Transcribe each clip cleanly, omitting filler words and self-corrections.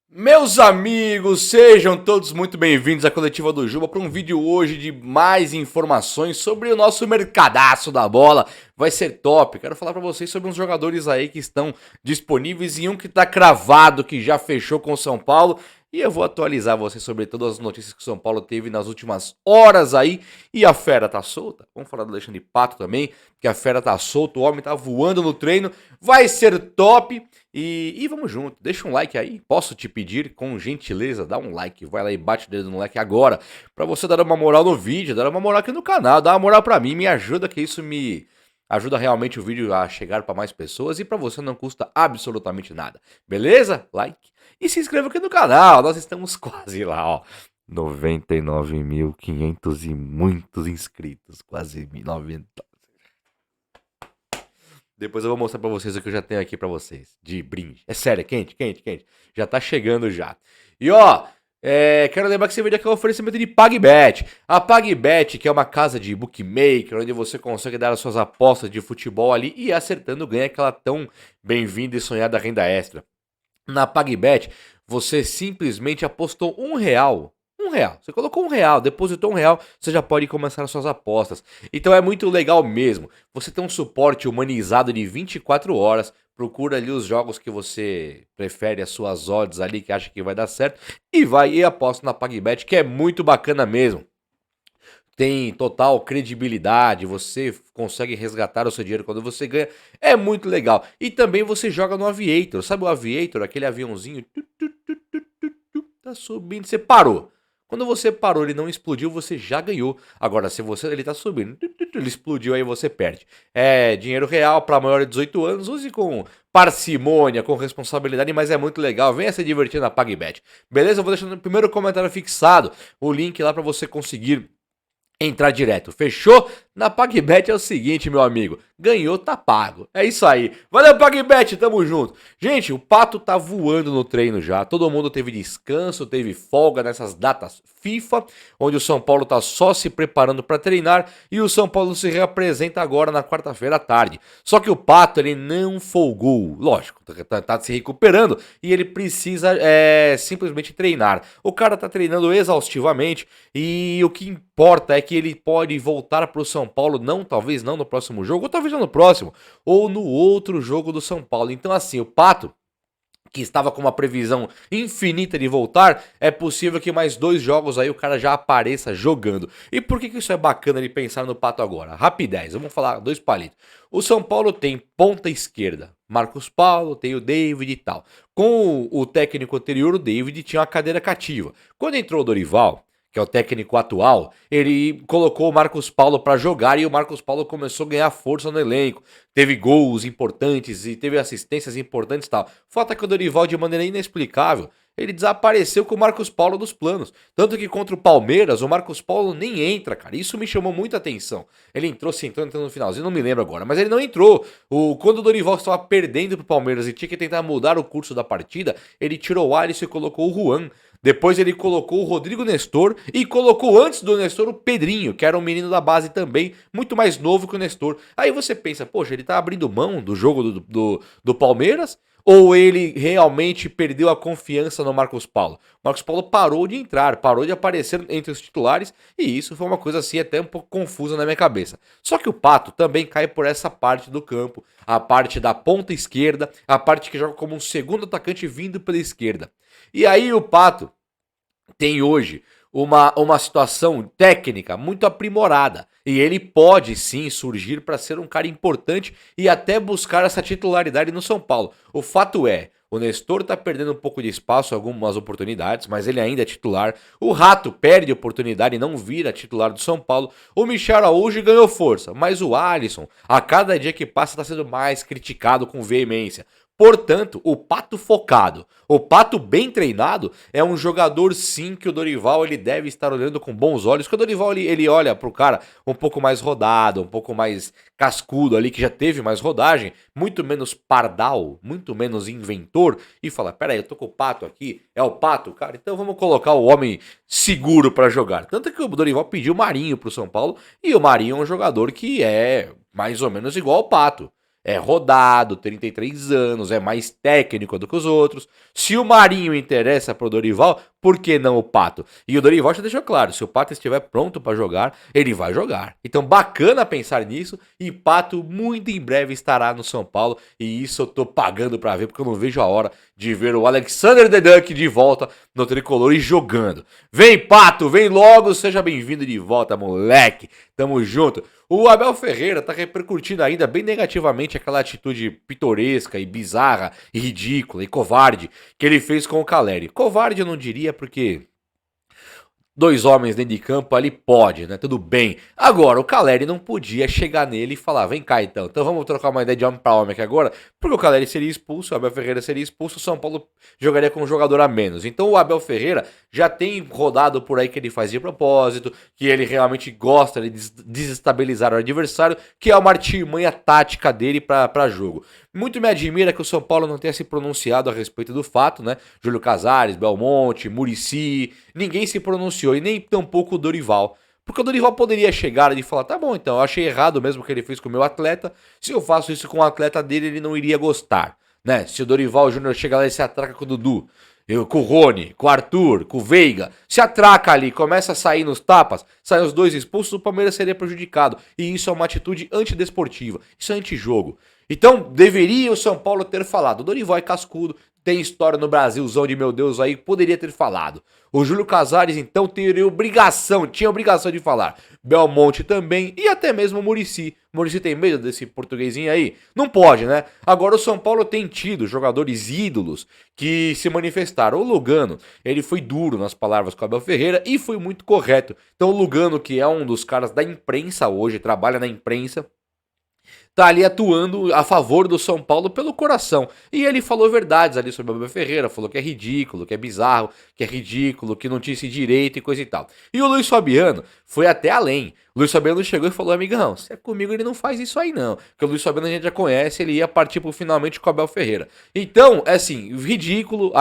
Meus amigos, sejam todos muito bem-vindos à Coletiva do Juba para um vídeo hoje de mais informações sobre o nosso mercadaço da bola. Vai ser top. Quero falar para vocês sobre uns jogadores aí que estão disponíveis e um que está cravado, que já fechou com o São Paulo. E eu vou atualizar vocês sobre todas as notícias que o São Paulo teve nas últimas horas aí. E a fera tá solta. Vamos falar do Alexandre Pato também, que a fera tá solta, o homem tá voando no treino. Vai ser top. E vamos junto, deixa um like aí, posso te pedir com gentileza, dá um like, vai lá e bate o dedo no like agora, pra você dar uma moral no vídeo, dar uma moral aqui no canal, dar uma moral pra mim, me ajuda que isso me ajuda realmente o vídeo a chegar pra mais pessoas e pra você não custa absolutamente nada, beleza? Like e se inscreva aqui no canal, nós estamos quase lá, ó, 99.500 e muitos inscritos, quase 90. Depois eu vou mostrar pra vocês o que eu já tenho aqui pra vocês. De brinde. É sério, é quente, quente, quente. Já tá chegando já. E ó, quero lembrar que esse vídeo aqui é um oferecimento de PagBet. A PagBet, que é uma casa de bookmaker, onde você consegue dar as suas apostas de futebol ali e acertando ganha aquela tão bem-vinda e sonhada renda extra. Na PagBet, você simplesmente apostou R$ 1. R$ 1. Você colocou R$ 1, depositou R$ 1, você já pode começar as suas apostas. Então é muito legal mesmo. Você tem um suporte humanizado de 24 horas. Procura ali os jogos que você prefere, as suas odds ali, que acha que vai dar certo. E vai e aposta na PagBet, que é muito bacana mesmo. Tem total credibilidade, você consegue resgatar o seu dinheiro quando você ganha, é muito legal. E também você joga no Aviator, sabe o Aviator, aquele aviãozinho, tá subindo, você parou. Quando você parou, ele não explodiu, você já ganhou. Agora, se você ele tá subindo, ele explodiu, aí você perde. É dinheiro real para maior de 18 anos, use com parcimônia, com responsabilidade, mas é muito legal. Venha se divertir na PagBet. Beleza? Eu vou deixar no primeiro comentário fixado o link lá para você conseguir entrar direto, fechou? Na PagBet é o seguinte, meu amigo, ganhou, tá pago. É isso aí. Valeu, PagBet, tamo junto. Gente, o Pato tá voando no treino já. Todo mundo teve descanso, teve folga nessas datas FIFA, onde o São Paulo tá só se preparando para treinar e o São Paulo se reapresenta agora na quarta-feira à tarde. Só que o Pato, ele não folgou, lógico, tá se recuperando e ele precisa simplesmente treinar. O cara tá treinando exaustivamente e o que importa é que ele pode voltar pro São Paulo, talvez não no próximo jogo, ou talvez não no próximo, ou no outro jogo do São Paulo. Então assim, o Pato, que estava com uma previsão infinita de voltar, é possível que mais 2 jogos aí o cara já apareça jogando. E por que isso é bacana de pensar no Pato agora? Rapidez, vamos falar 2 palitos. O São Paulo tem ponta esquerda, Marcos Paulo, tem o David e tal. Com o técnico anterior, o David tinha uma cadeira cativa. Quando entrou o Dorival, que é o técnico atual, ele colocou o Marcos Paulo para jogar e o Marcos Paulo começou a ganhar força no elenco. Teve gols importantes e teve assistências importantes e tal. Falta que o Dorival, de maneira inexplicável, ele desapareceu com o Marcos Paulo dos planos. Tanto que contra o Palmeiras, o Marcos Paulo nem entra, cara. Isso me chamou muita atenção. Ele entrou, sim, entrou no finalzinho, não me lembro agora, mas ele não entrou. Quando o Dorival estava perdendo pro Palmeiras e tinha que tentar mudar o curso da partida, ele tirou o Alisson e colocou o Juan. Depois ele colocou o Rodrigo Nestor e colocou antes do Nestor o Pedrinho, que era um menino da base também, muito mais novo que o Nestor. Aí você pensa, poxa, ele tá abrindo mão do jogo do Palmeiras? Ou ele realmente perdeu a confiança no Marcos Paulo? O Marcos Paulo parou de entrar, parou de aparecer entre os titulares e isso foi uma coisa assim até um pouco confusa na minha cabeça. Só que o Pato também cai por essa parte do campo, a parte da ponta esquerda, a parte que joga como um segundo atacante vindo pela esquerda. E aí o Pato tem hoje uma situação técnica muito aprimorada. E ele pode sim surgir para ser um cara importante e até buscar essa titularidade no São Paulo. O fato é, o Nestor tá perdendo um pouco de espaço, algumas oportunidades, mas ele ainda é titular. O Rato perde oportunidade e não vira titular do São Paulo. O Michel Araújo ganhou força, mas o Alisson, a cada dia que passa, está sendo mais criticado com veemência. Portanto, o Pato focado, o Pato bem treinado, é um jogador sim que o Dorival ele deve estar olhando com bons olhos. Porque o Dorival ele olha pro cara um pouco mais rodado, um pouco mais cascudo ali, que já teve mais rodagem, muito menos pardal, muito menos inventor, e fala, peraí, eu tô com o Pato aqui, é o Pato, cara, então vamos colocar o homem seguro pra jogar. Tanto que o Dorival pediu o Marinho pro São Paulo, e o Marinho é um jogador que é mais ou menos igual ao Pato. é rodado, 33 anos, é mais técnico do que os outros. Se o Marinho interessa pro Dorival, por que não o Pato? E o Dorival já deixou claro, se o Pato estiver pronto para jogar, ele vai jogar. Então bacana pensar nisso e Pato muito em breve estará no São Paulo e isso eu tô pagando para ver porque eu não vejo a hora de ver o Alexander The Duck de volta no tricolor e jogando. Vem Pato, vem logo, seja bem-vindo de volta, moleque. Tamo junto. O Abel Ferreira tá repercutindo ainda bem negativamente aquela atitude pitoresca e bizarra e ridícula e covarde que ele fez com o Caleri. Covarde eu não diria porque dois homens dentro de campo ali pode, né? Tudo bem. Agora, o Caleri não podia chegar nele e falar, vem cá então vamos trocar uma ideia de homem pra homem aqui agora, porque o Caleri seria expulso, o Abel Ferreira seria expulso, o São Paulo jogaria com um jogador a menos. Então o Abel Ferreira já tem rodado por aí que ele faz de propósito, que ele realmente gosta de desestabilizar o adversário, que é uma artimanha tática dele pra jogo. Muito me admira que o São Paulo não tenha se pronunciado a respeito do fato, né? Júlio Casares, Belmonte, Muricy, ninguém se pronunciou e nem tampouco o Dorival. Porque o Dorival poderia chegar e falar, tá bom, então, eu achei errado mesmo o que ele fez com o meu atleta, se eu faço isso com o atleta dele, ele não iria gostar, né? Se o Dorival Júnior chega lá e se atraca com o Dudu, com o Rony, com o Arthur, com o Veiga, se atraca ali, começa a sair nos tapas, saem os dois expulsos, o Palmeiras seria prejudicado. E isso é uma atitude antidesportiva, isso é antijogo. Então, deveria o São Paulo ter falado. O Dorival é cascudo, tem história no Brasilzão de meu Deus aí, poderia ter falado. O Júlio Casares, então, tinha obrigação de falar. Belmonte também, e até mesmo o Muricy. O Muricy tem medo desse portuguesinho aí? Não pode, né? Agora o São Paulo tem tido jogadores ídolos que se manifestaram. O Lugano, ele foi duro nas palavras com o Abel Ferreira e foi muito correto. Então o Lugano, que é um dos caras da imprensa hoje, trabalha na imprensa, tá ali atuando a favor do São Paulo pelo coração. E ele falou verdades ali sobre o Abel Ferreira, falou que é ridículo, que é bizarro, que é ridículo, que não tinha esse direito e coisa e tal. E o Luiz Fabiano foi até além. O Luiz Fabiano chegou e falou, amigão, se é comigo ele não faz isso aí não. Porque o Luiz Fabiano a gente já conhece, ele ia partir pro finalmente com o Abel Ferreira. Então, é assim, ridícula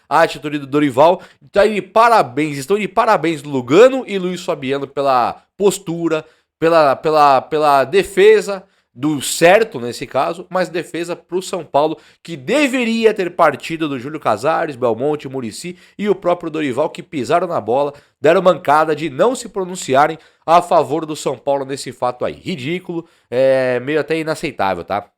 a atitude do Dorival. Tá de parabéns, estão de parabéns Lugano e Luiz Fabiano pela postura, pela defesa do certo nesse caso, mas defesa pro São Paulo, que deveria ter partido do Júlio Casares, Belmonte, Muricy e o próprio Dorival, que pisaram na bola, deram mancada de não se pronunciarem a favor do São Paulo nesse fato aí. Ridículo, meio até inaceitável, tá?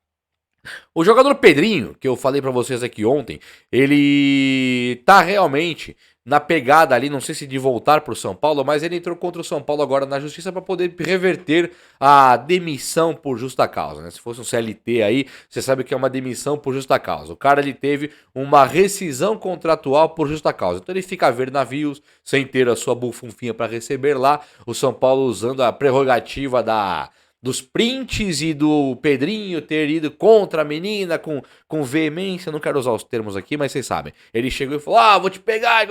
O jogador Pedrinho, que eu falei pra vocês aqui ontem, ele tá realmente na pegada ali, não sei se de voltar pro São Paulo, mas ele entrou contra o São Paulo agora na justiça para poder reverter a demissão por justa causa, né? Se fosse um CLT aí, você sabe que é uma demissão por justa causa. O cara ele teve uma rescisão contratual por justa causa. Então ele fica a ver navios sem ter a sua bufunfinha para receber lá. O São Paulo usando a prerrogativa dos prints e do Pedrinho ter ido contra a menina com veemência, não quero usar os termos aqui, mas vocês sabem. Ele chegou e falou, vou te pegar,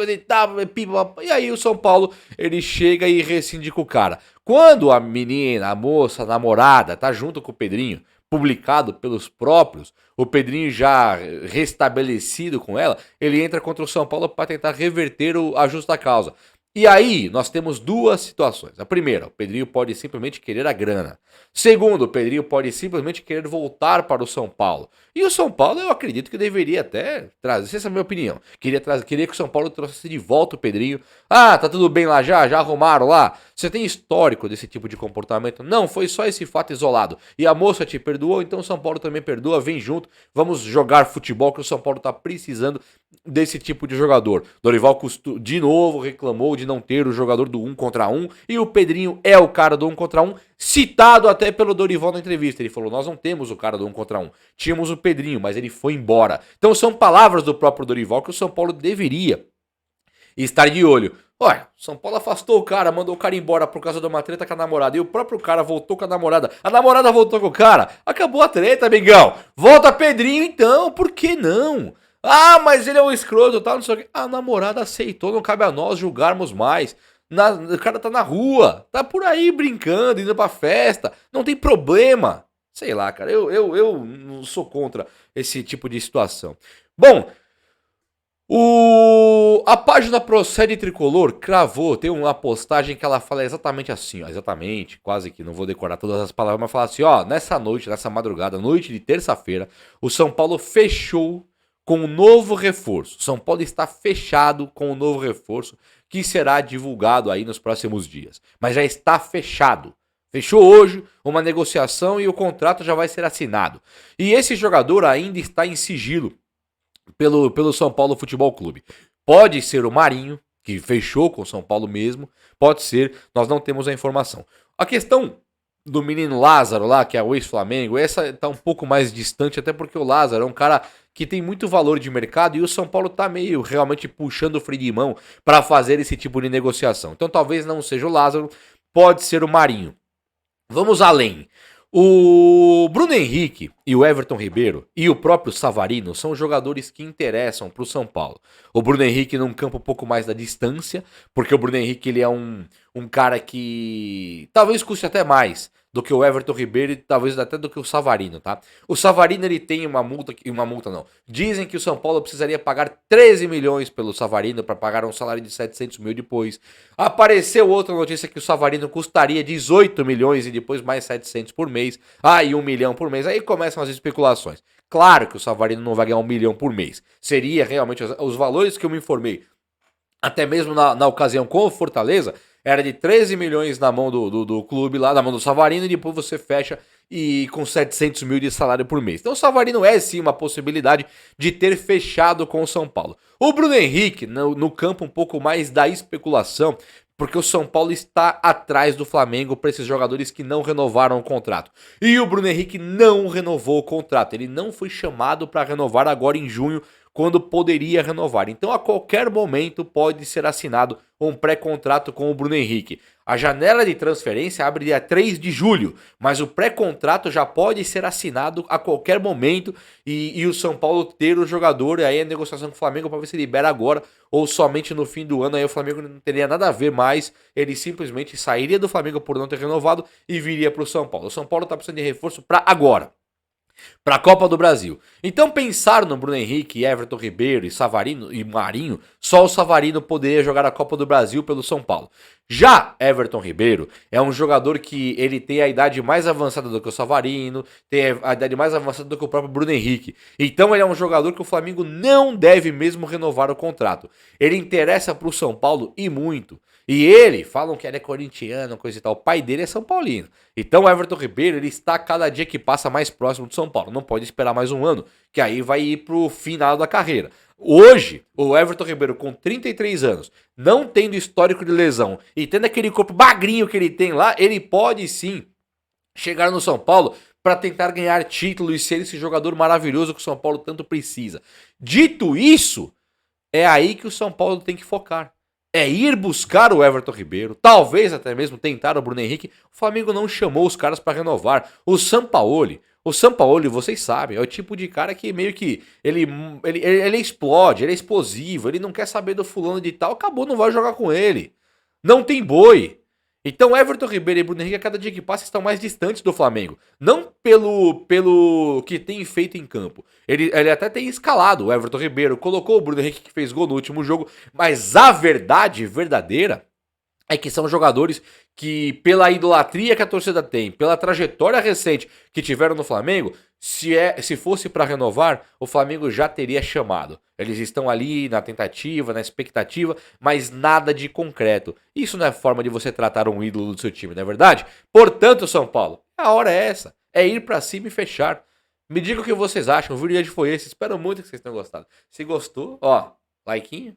e aí o São Paulo, ele chega e rescinde com o cara. Quando a menina, a moça, a namorada, tá junto com o Pedrinho, publicado pelos próprios, o Pedrinho já restabelecido com ela, ele entra contra o São Paulo para tentar reverter a justa causa. E aí, nós temos duas situações. A primeira, o Pedrinho pode simplesmente querer a grana. Segundo, o Pedrinho pode simplesmente querer voltar para o São Paulo. E o São Paulo, eu acredito que deveria até trazer, essa é a minha opinião. Queria que o São Paulo trouxesse de volta o Pedrinho. Ah, tá tudo bem lá já arrumaram lá. Você tem histórico desse tipo de comportamento? Não, foi só esse fato isolado. E a moça te perdoou, então o São Paulo também perdoa, vem junto. Vamos jogar futebol que o São Paulo tá precisando desse tipo de jogador. Dorival de novo reclamou de não ter o jogador do 1 contra 1 e o Pedrinho é o cara do 1 contra 1, citado até pelo Dorival na entrevista. Ele falou, nós não temos o cara do 1 contra 1, tínhamos o Pedrinho, mas ele foi embora. Então são palavras do próprio Dorival que o São Paulo deveria estar de olho. Olha, São Paulo afastou o cara, mandou o cara embora por causa de uma treta com a namorada. E o próprio cara voltou com a namorada. A namorada voltou com o cara. Acabou a treta, amigão. Volta Pedrinho então, por que não? Ah, mas ele é um escroto, tal, não sei o que. A namorada aceitou, não cabe a nós julgarmos mais. O cara tá na rua, tá por aí brincando, indo pra festa. Não tem problema. Sei lá, cara, eu não sou contra esse tipo de situação. Bom, A página Procede Tricolor cravou, tem uma postagem que ela fala exatamente assim, ó, exatamente, quase que não vou decorar todas as palavras, mas fala assim, ó, nessa noite, nessa madrugada, noite de terça-feira, o São Paulo fechou com um novo reforço. São Paulo está fechado com um novo reforço que será divulgado aí nos próximos dias, mas já está fechado. Fechou hoje uma negociação e o contrato já vai ser assinado. E esse jogador ainda está em sigilo pelo São Paulo Futebol Clube. Pode ser o Marinho, que fechou com o São Paulo mesmo, pode ser, nós não temos a informação. A questão do menino Lázaro lá, que é o ex-Flamengo, essa está um pouco mais distante, até porque o Lázaro é um cara que tem muito valor de mercado e o São Paulo tá meio realmente puxando o freio de mão para fazer esse tipo de negociação. Então talvez não seja o Lázaro, pode ser o Marinho. Vamos além. O Bruno Henrique e o Everton Ribeiro e o próprio Savarino são jogadores que interessam para o São Paulo. O Bruno Henrique num campo um pouco mais da distância, porque o Bruno Henrique ele é um cara que talvez custe até mais do que o Everton Ribeiro e talvez até do que o Savarino, tá? O Savarino ele tem uma multa não. Dizem que o São Paulo precisaria pagar 13 milhões pelo Savarino para pagar um salário de 700 mil depois. Apareceu outra notícia que o Savarino custaria 18 milhões e depois mais 700 por mês. E 1 milhão por mês. Aí começam as especulações. Claro que o Savarino não vai ganhar 1 milhão por mês. Seria realmente os valores que eu me informei, até mesmo na ocasião com o Fortaleza, era de 13 milhões na mão do clube lá, na mão do Savarino, e depois você fecha e com 700 mil de salário por mês. Então o Savarino é sim uma possibilidade de ter fechado com o São Paulo. O Bruno Henrique, no campo um pouco mais da especulação, porque o São Paulo está atrás do Flamengo para esses jogadores que não renovaram o contrato. E o Bruno Henrique não renovou o contrato, ele não foi chamado para renovar agora em junho, quando poderia renovar. Então a qualquer momento pode ser assinado um pré-contrato com o Bruno Henrique. A janela de transferência abre dia 3 de julho, mas o pré-contrato já pode ser assinado a qualquer momento e o São Paulo ter o jogador, e aí a negociação com o Flamengo para ver se libera agora ou somente no fim do ano, aí o Flamengo não teria nada a ver mais, ele simplesmente sairia do Flamengo por não ter renovado e viria para o São Paulo. O São Paulo está precisando de reforço para agora, para a Copa do Brasil. Então pensar no Bruno Henrique, Everton Ribeiro e Savarino e Marinho, só o Savarino poderia jogar a Copa do Brasil pelo São Paulo. Já Everton Ribeiro é um jogador que ele tem a idade mais avançada do que o Savarino, tem a idade mais avançada do que o próprio Bruno Henrique. Então ele é um jogador que o Flamengo não deve mesmo renovar o contrato. Ele interessa para o São Paulo e muito. E ele, falam que ele é corintiano, coisa e tal, o pai dele é São Paulino. Então o Everton Ribeiro, ele está cada dia que passa mais próximo do São Paulo. Não pode esperar mais um ano, que aí vai ir pro final da carreira. Hoje, o Everton Ribeiro com 33 anos, não tendo histórico de lesão e tendo aquele corpo magrinho que ele tem lá, ele pode sim chegar no São Paulo para tentar ganhar título e ser esse jogador maravilhoso que o São Paulo tanto precisa. Dito isso, é aí que o São Paulo tem que focar. É ir buscar o Everton Ribeiro, talvez até mesmo tentar o Bruno Henrique. O Flamengo não chamou os caras para renovar. O Sampaoli, vocês sabem, é o tipo de cara que meio que ele explode, ele é explosivo, ele não quer saber do fulano de tal, acabou, não vai jogar com ele. Não tem boi. Então Everton Ribeiro e Bruno Henrique, a cada dia que passa, estão mais distantes do Flamengo. Não pelo que tem feito em campo. Ele até tem escalado o Everton Ribeiro, colocou o Bruno Henrique que fez gol no último jogo, mas a verdade verdadeira é que são jogadores que, pela idolatria que a torcida tem, pela trajetória recente que tiveram no Flamengo, se fosse para renovar, o Flamengo já teria chamado. Eles estão ali na tentativa, na expectativa, mas nada de concreto. Isso não é forma de você tratar um ídolo do seu time, não é verdade? Portanto, São Paulo, a hora é essa. É ir para cima e fechar. Me digam o que vocês acham. O vídeo de hoje foi esse. Espero muito que vocês tenham gostado. Se gostou, ó, likeinho,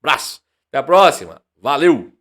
abraço. Até a próxima. Valeu!